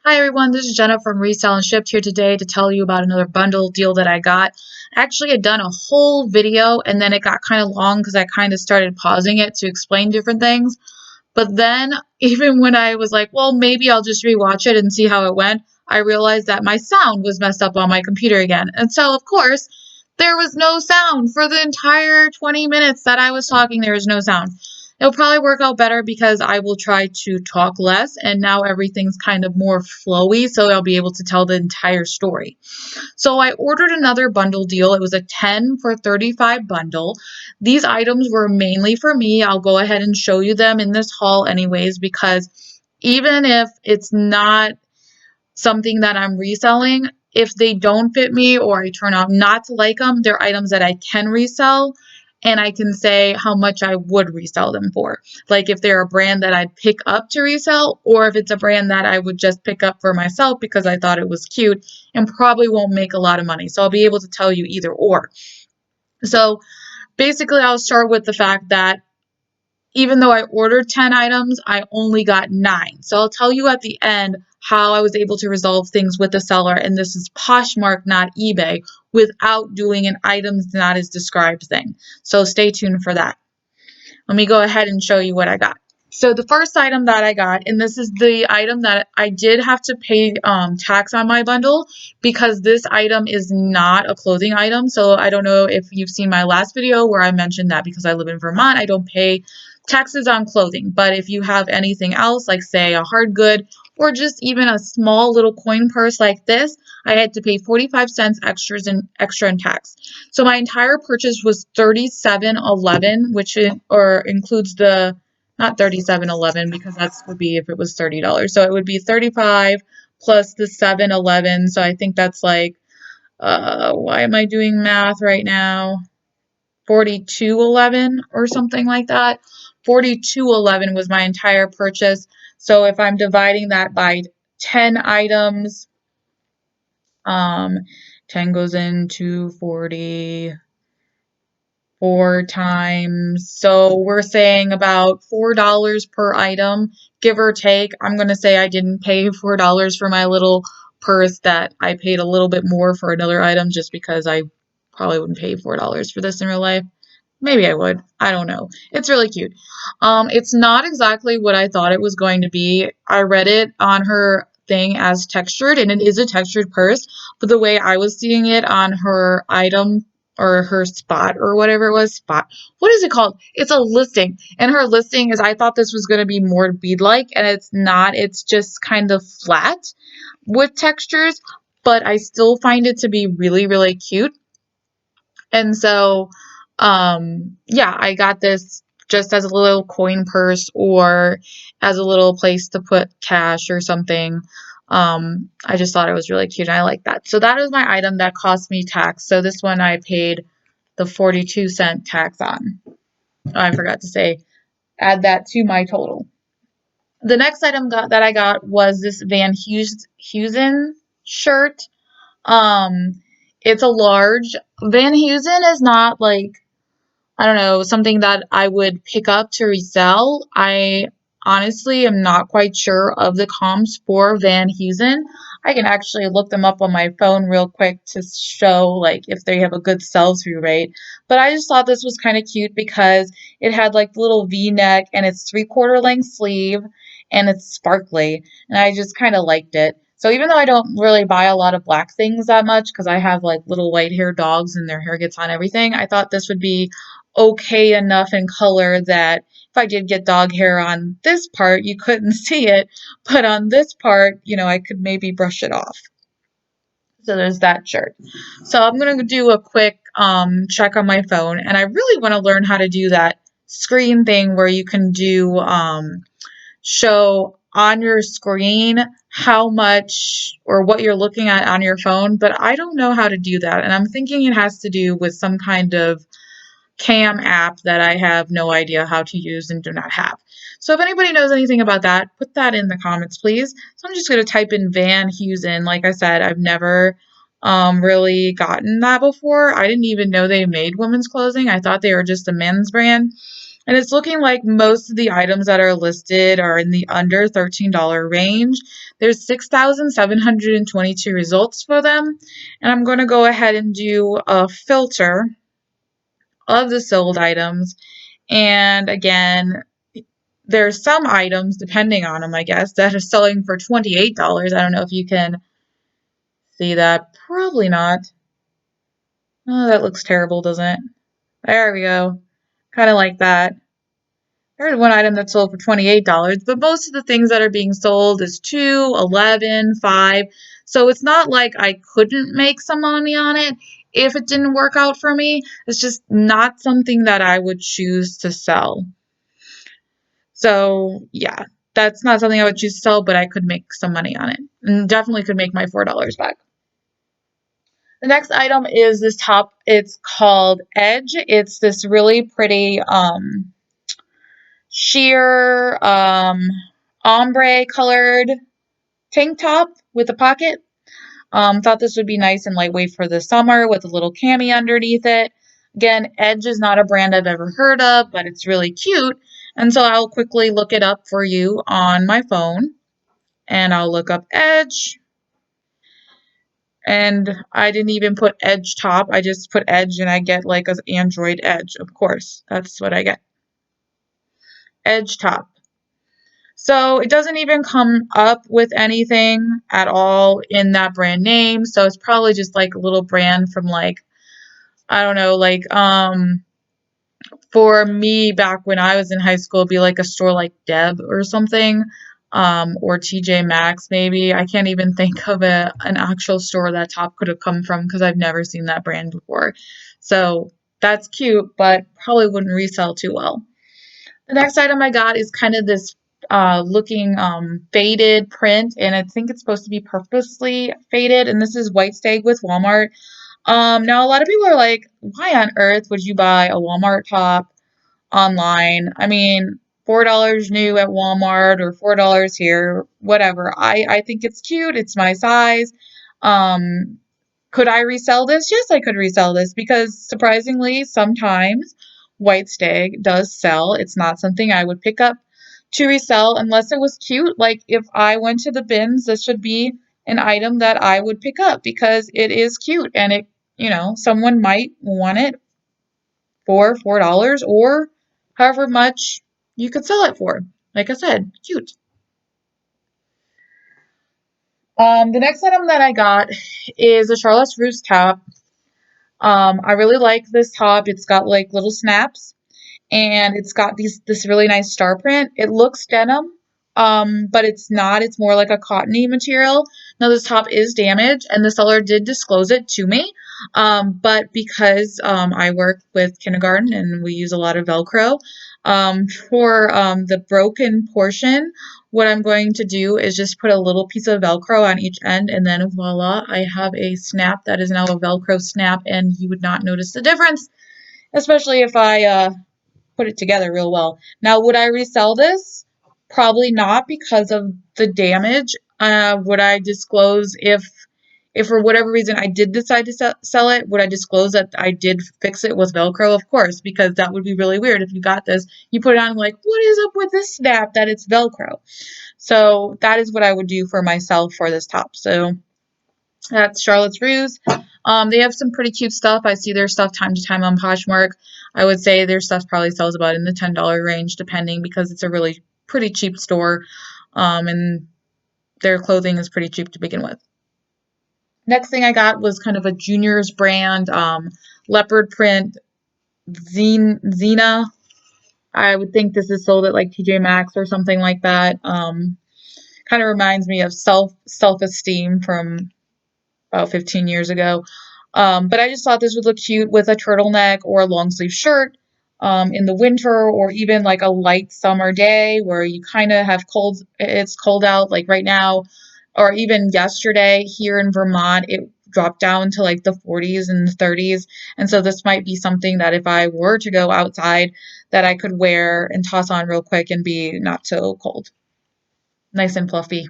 Hi everyone, this is Jenna from Resell and Shipped here today to tell you about another bundle deal that I got. Actually, I'd done a whole video and then it got kind of long because I kind of started pausing it to explain different things. But then, even when I was like, well, maybe I'll just rewatch it and see how it went, I realized that my sound was messed up on my computer again. And so, of course, there was no sound for the entire 20 minutes that I was talking. There was no sound. It'll probably work out better because I will try to talk less, and now everything's kind of more flowy, so I'll be able to tell the entire story. So I ordered another bundle deal. It was a 10 for 35 bundle. These items were mainly for me. I'll go ahead and show you them in this haul anyways, because even if it's not something that I'm reselling, if they don't fit me or I turn out not to like them, they're items that I can resell and I can say how much I would resell them for. Like if they're a brand that I'd pick up to resell, or if it's a brand that I would just pick up for myself because I thought it was cute and probably won't make a lot of money. So I'll be able to tell you either or. So basically, I'll start with the fact that even though I ordered 10 items, I only got 9. So I'll tell you at the end how I was able to resolve things with the seller, and this is Poshmark, not eBay, without doing an items not as described thing. So stay tuned for that. Let me go ahead and show you what I got. So the first item that I got, and this is the item that I did have to pay tax on my bundle because this item is not a clothing item. So I don't know if you've seen my last video where I mentioned that because I live in Vermont, I don't pay taxes on clothing. But if you have anything else, like say a hard good or just even a small little coin purse like this, I had to pay 45 cents extra in tax. So my entire purchase was $37.11, which includes the not $37.11 because that's would be if it was $30. So it would be 35 plus the 7.11. So I think that's like why am I doing math right now? 42.11 or something like that. 42.11 was my entire purchase. So if I'm dividing that by 10 items, 10 goes into 40 4 times. So we're saying about $4 per item, give or take. I'm going to say I didn't pay $4 for my little purse, that I paid a little bit more for another item just because I probably wouldn't pay $4 for this in real life. Maybe I would. I don't know. It's really cute. It's not exactly what I thought it was going to be. I read it on her thing as textured, and it is a textured purse, but the way I was seeing it on her item or her spot or whatever it was, spot. What is it called? It's a listing. And her listing is I thought this was going to be more bead-like, and it's not. It's just kind of flat with textures, but I still find it to be really, really cute. And so, yeah, I got this just as a little coin purse or as a little place to put cash or something. I just thought it was really cute and I like that. So that was my item that cost me tax. So this one I paid the 42-cent tax on. Oh, I forgot to say, add that to my total. The next item that I got was this Van Heusen shirt. Um, it's a large. Van Heusen is not like, I don't know, something that I would pick up to resell. I honestly am not quite sure of the comps for Van Heusen. I can actually look them up on my phone real quick to show like if they have a good sell-through rate. But I just thought this was kind of cute because it had like the little V-neck and it's 3/4 length sleeve and it's sparkly, and I just kind of liked it. So even though I don't really buy a lot of black things that much because I have like little white hair dogs and their hair gets on everything, I thought this would be okay enough in color that if I did get dog hair on this part, you couldn't see it, but on this part, I could maybe brush it off. So there's that shirt. So I'm going to do a quick check on my phone, and I really want to learn how to do that screen thing where you can do show on your screen how much or what you're looking at on your phone, but I don't know how to do that, and I'm thinking it has to do with some kind of cam app that I have no idea how to use and do not have. So if anybody knows anything about that, put that in the comments, please. So I'm just going to type in Van Heusen. Like I said, I've never really gotten that before. I didn't even know they made women's clothing. I thought they were just a men's brand. And it's looking like most of the items that are listed are in the under $13 range. There's 6,722 results for them. And I'm going to go ahead and do a filter of the sold items. And again, there's some items, depending on them, I guess, that are selling for $28. I don't know if you can see that. Probably not. Oh, that looks terrible, doesn't it? There we go. Kind of like that. There's one item that sold for $28, but most of the things that are being sold is 2, 11, 5. So it's not like I couldn't make some money on it if it didn't work out for me. It's just not something that I would choose to sell. So yeah, that's not something I would choose to sell, but I could make some money on it. And definitely could make my $4 back. The next item is this top. It's called Edge. It's this really pretty sheer ombre colored tank top with a pocket. Thought this would be nice and lightweight for the summer with a little cami underneath it. Again, Edge is not a brand I've ever heard of, but it's really cute. And so I'll quickly look it up for you on my phone. And I'll look up Edge. And I didn't even put Edge top. I just put Edge and I get like an Android Edge, of course. That's what I get. Edge top. So it doesn't even come up with anything at all in that brand name. So it's probably just like a little brand from like, I don't know, like for me back when I was in high school, it'd be like a store like Deb or something, or TJ Maxx maybe. I can't even think of an actual store that top could have come from because I've never seen that brand before. So that's cute, but probably wouldn't resell too well. The next item I got is kind of this looking faded print, and I think it's supposed to be purposely faded, and this is White Stag with Walmart. Now a lot of people are like, why on earth would you buy a Walmart top online? I mean, $4 new at Walmart or $4 here, whatever. I think it's cute. It's my size. Um, could I resell this? Yes, I could resell this because surprisingly, sometimes White Stag does sell. It's not something I would pick up to resell unless it was cute. Like if I went to the bins, this should be an item that I would pick up because it is cute and it, someone might want it for $4 or however much you could sell it for. Like I said, cute. The next item that I got is a Charlotte's Russe top. I really like this top. It's got like little snaps and it's got this really nice star print. It looks denim, but it's not. It's more like a cottony material. Now this top is damaged, and the seller did disclose it to me. But because I work with kindergarten and we use a lot of Velcro, for the broken portion, what I'm going to do is just put a little piece of Velcro on each end, and then voila, I have a snap that is now a Velcro snap, and you would not notice the difference, especially if I put it together real well. Now, would I resell this? Probably not because of the damage. Would I disclose if for whatever reason I did decide to sell it, would I disclose that I did fix it with Velcro? Of course, because that would be really weird if you got this, you put it on like, what is up with this snap that it's Velcro? So that is what I would do for myself for this top. So that's Charlotte's Russe. They have some pretty cute stuff. I see their stuff time to time on Poshmark. I would say their stuff probably sells about in the $10 range, depending, because it's a really pretty cheap store, and their clothing is pretty cheap to begin with. Next thing I got was kind of a juniors brand leopard print Xena. I would think this is sold at like TJ Maxx or something like that. Kind of reminds me of self-esteem from about 15 years ago. But I just thought this would look cute with a turtleneck or a long sleeve shirt in the winter, or even like a light summer day where you kind of have it's cold out like right now, or even yesterday here in Vermont, it dropped down to like the 40s and the 30s. And so this might be something that if I were to go outside that I could wear and toss on real quick and be not so cold. Nice and fluffy.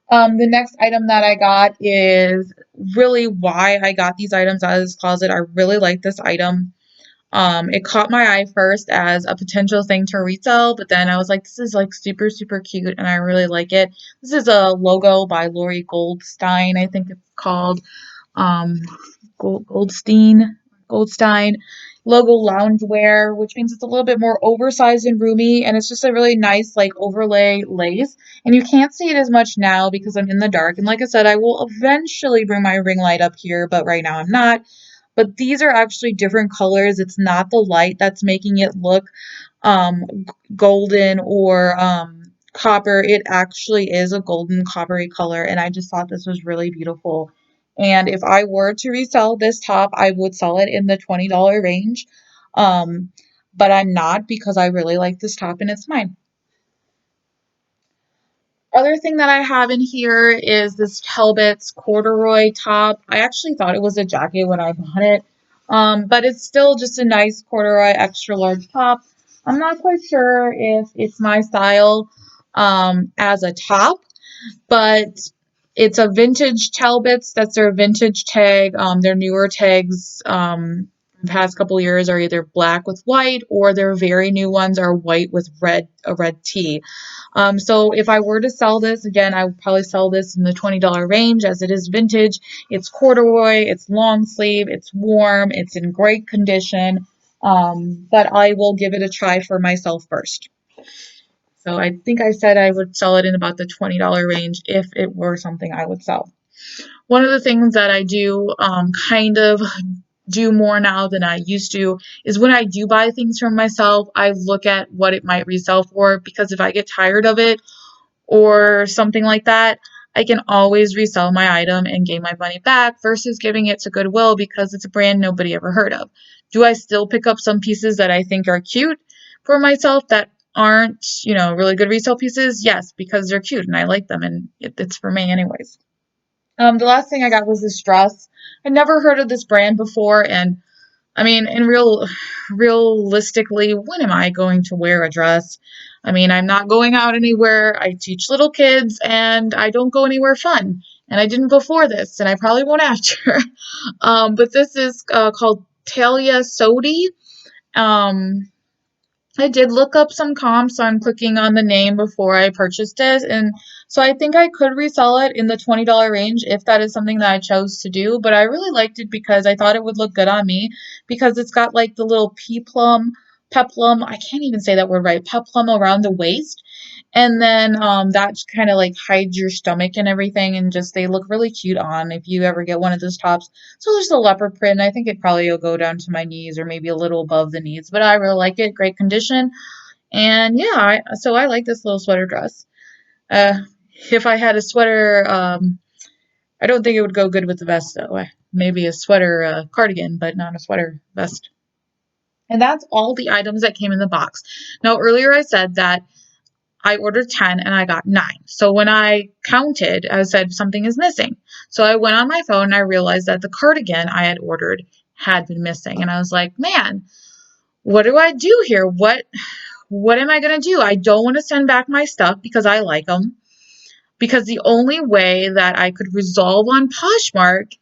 The next item that I got is really why I got these items out of this closet. I really like this item. It caught my eye first as a potential thing to resell, but then I was like, this is like super, super cute and I really like it. This is a logo by Lori Goldstein, I think it's called. Um, Goldstein logo loungewear, which means it's a little bit more oversized and roomy, and it's just a really nice like overlay lace. And you can't see it as much now because I'm in the dark. And like I said, I will eventually bring my ring light up here, but right now I'm not. But these are actually different colors. It's not the light that's making it look golden or copper. It actually is a golden coppery color, and I just thought this was really beautiful. And if I were to resell this top, I would sell it in the $20 range. Um, but I'm not because I really like this top and it's mine. Other thing that I have in here is this Talbot's corduroy top. I actually thought it was a jacket when I bought it, but it's still just a nice corduroy extra large top. I'm not quite sure if it's my style as a top, but it's a vintage Talbots. That's their vintage tag. Their newer tags the past couple years are either black with white, or their very new ones are white with a red tee. So if I were to sell this, again, I would probably sell this in the $20 range as it is vintage. It's corduroy, it's long sleeve, it's warm, it's in great condition. But I will give it a try for myself first. So I think I said I would sell it in about the $20 range if it were something I would sell. One of the things that I do kind of do more now than I used to is when I do buy things from myself, I look at what it might resell for, because if I get tired of it or something like that, I can always resell my item and gain my money back versus giving it to Goodwill because it's a brand nobody ever heard of. Do I still pick up some pieces that I think are cute for myself that aren't, really good resale pieces? Yes, because they're cute and I like them and it's for me anyways. The last thing I got was this dress. I'd never heard of this brand before, and I mean, realistically, when am I going to wear a dress? I mean, I'm not going out anywhere. I teach little kids and I don't go anywhere fun. And I didn't before this, and I probably won't after. But this is called Talia Sodi. Um, I did look up some comps on clicking on the name before I purchased it, and so I think I could resell it in the $20 range if that is something that I chose to do, but I really liked it because I thought it would look good on me because it's got like the little peplum, I can't even say that word right, peplum around the waist, and then that kind of like hides your stomach and everything, and just they look really cute on if you ever get one of those tops. So there's a leopard print. I think it probably will go down to my knees or maybe a little above the knees, but I really like it. Great condition. And yeah, so I like this little sweater dress. Uh, if I had a sweater, I don't think it would go good with the vest though. Maybe a sweater cardigan, but not a sweater vest. And that's all the items that came in the box. Now, earlier I said that I ordered 10 and I got 9. So when I counted, I said something is missing. So I went on my phone and I realized that the cardigan I had ordered had been missing. And I was like, man, what do I do here? What am I going to do? I don't want to send back my stuff because I like them. Because the only way that I could resolve on Poshmark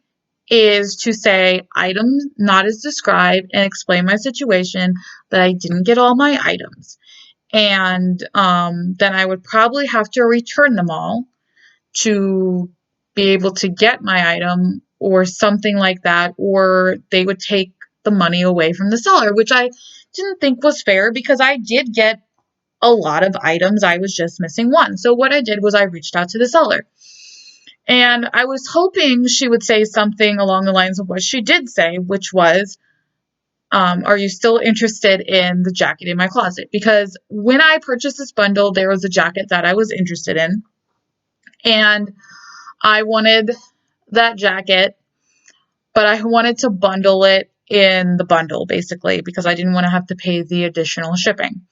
is to say items not as described and explain my situation, that I didn't get all my items. And then I would probably have to return them all to be able to get my item or something like that, or they would take the money away from the seller, which I didn't think was fair because I did get a lot of items. I was just missing one. So what I did was I reached out to the seller. And I was hoping she would say something along the lines of what she did say, which was, are you still interested in the jacket in my closet? Because when I purchased this bundle, there was a jacket that I was interested in, and I wanted that jacket, but I wanted to bundle it in the bundle, basically, because I didn't want to have to pay the additional shipping.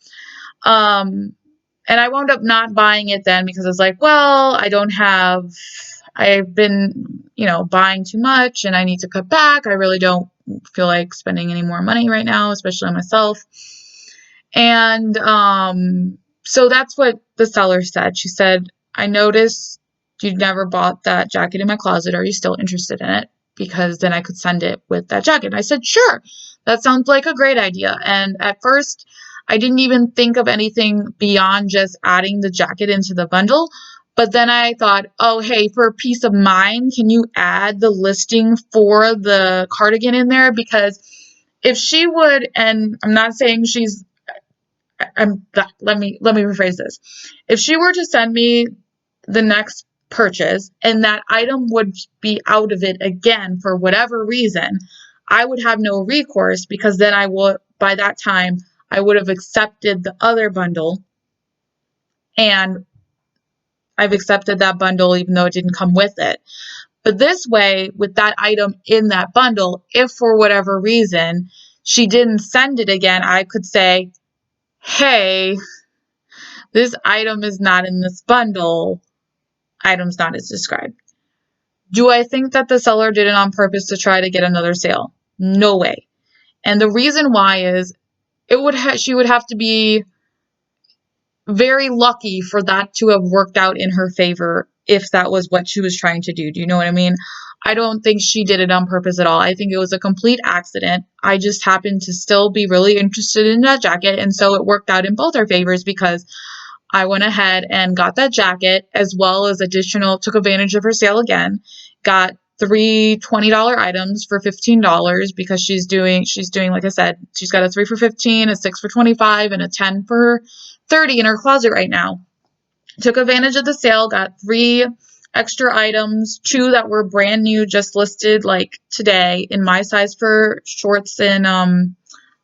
Um, and I wound up not buying it then because I was like, well, I've been, buying too much and I need to cut back. I really don't feel like spending any more money right now, especially on myself. And so that's what the seller said. She said, I noticed you never bought that jacket in my closet. Are you still interested in it? Because then I could send it with that jacket. And I said, sure, That sounds like a great idea. And at first, I didn't even think of anything beyond just adding the jacket into the bundle. But then I thought, oh, hey, for peace of mind, can you add the listing for the cardigan in there? Because if she would, and I'm not saying she's, let me rephrase this. If she were to send me the next purchase and that item would be out of it again for whatever reason, I would have no recourse because then by that time, I would have accepted the other bundle, and I've accepted that bundle even though it didn't come with it. But this way, with that item in that bundle, if for whatever reason she didn't send it again, I could say, hey, this item is not in this bundle. Item's not as described. Do I think that the seller did it on purpose to try to get another sale? No way. And the reason why is she would have to be very lucky for that to have worked out in her favor if that was what she was trying to do. Do you know what I mean? I don't think she did it on purpose at all. I think it was a complete accident. I just happened to still be really interested in that jacket, and so it worked out in both our favors because I went ahead and got that jacket as well as took advantage of her sale again, got three $20 items for $15 because she's doing, like I said, she's got a 3 for 15, a 6 for 25, and a 10 for 30 in her closet right now. Took advantage of the sale, got 3 extra items, 2 that were brand new, just listed like today in my size for shorts and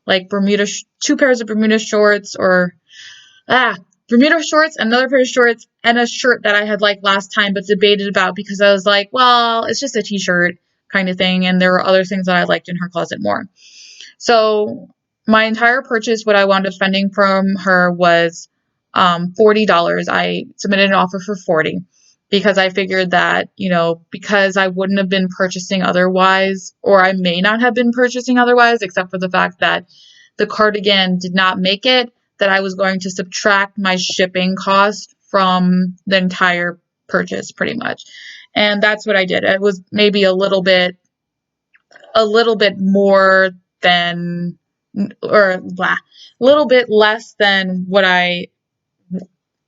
like Bermuda, 2 pairs of Bermuda shorts Bermuda shorts, another pair of shorts, and a shirt that I had liked last time but debated about because I was like, well, it's just a t-shirt kind of thing, and there were other things that I liked in her closet more. So my entire purchase, what I wound up spending from her was $40. I submitted an offer for $40 because I figured that, because I wouldn't have been purchasing otherwise, or I may not have been purchasing otherwise, except for the fact that the cardigan did not make it, that I was going to subtract my shipping cost from the entire purchase pretty much. And that's what I did. It was maybe a little bit more than, or a little bit less than what I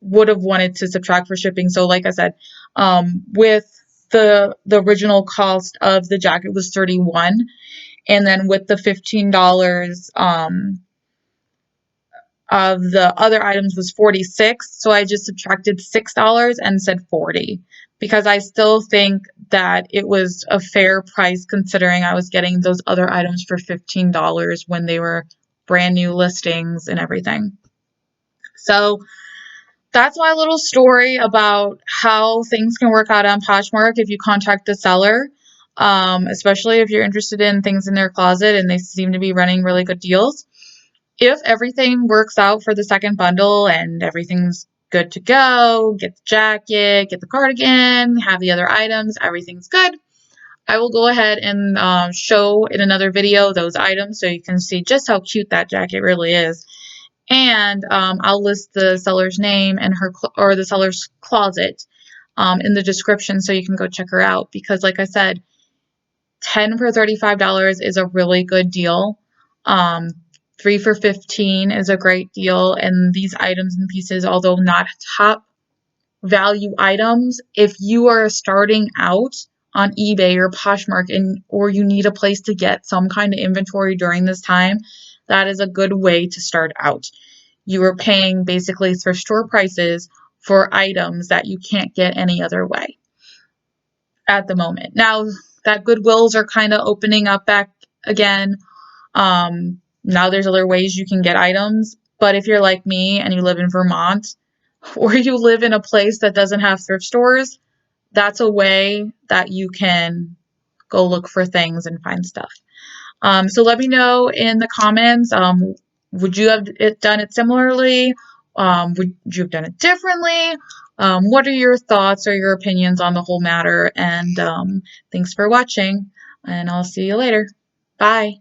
would have wanted to subtract for shipping. So like I said, with the original cost of the jacket was $31, and then with the $15 of the other items was $46. So I just subtracted $6 and said $40 because I still think that it was a fair price considering I was getting those other items for $15 when they were brand new listings and everything. So that's my little story about how things can work out on Poshmark if you contact the seller, especially if you're interested in things in their closet and they seem to be running really good deals. If everything works out for the second bundle and everything's good to go, get the jacket, get the cardigan, have the other items, everything's good, I will go ahead and show in another video those items so you can see just how cute that jacket really is. And I'll list the seller's name and or the seller's closet in the description so you can go check her out because like I said, 10 for $35 is a really good deal. 3 for 15 is a great deal, and these items and pieces, although not top value items, if you are starting out on eBay or Poshmark or you need a place to get some kind of inventory during this time, that is a good way to start out. You are paying basically thrift store prices for items that you can't get any other way at the moment. Now that Goodwills are kind of opening up back again, now there's other ways you can get items, but if you're like me and you live in Vermont or you live in a place that doesn't have thrift stores, that's a way that you can go look for things and find stuff. So let me know in the comments, would you have done it similarly? Would you have done it differently? What are your thoughts or your opinions on the whole matter? And thanks for watching, and I'll see you later. Bye.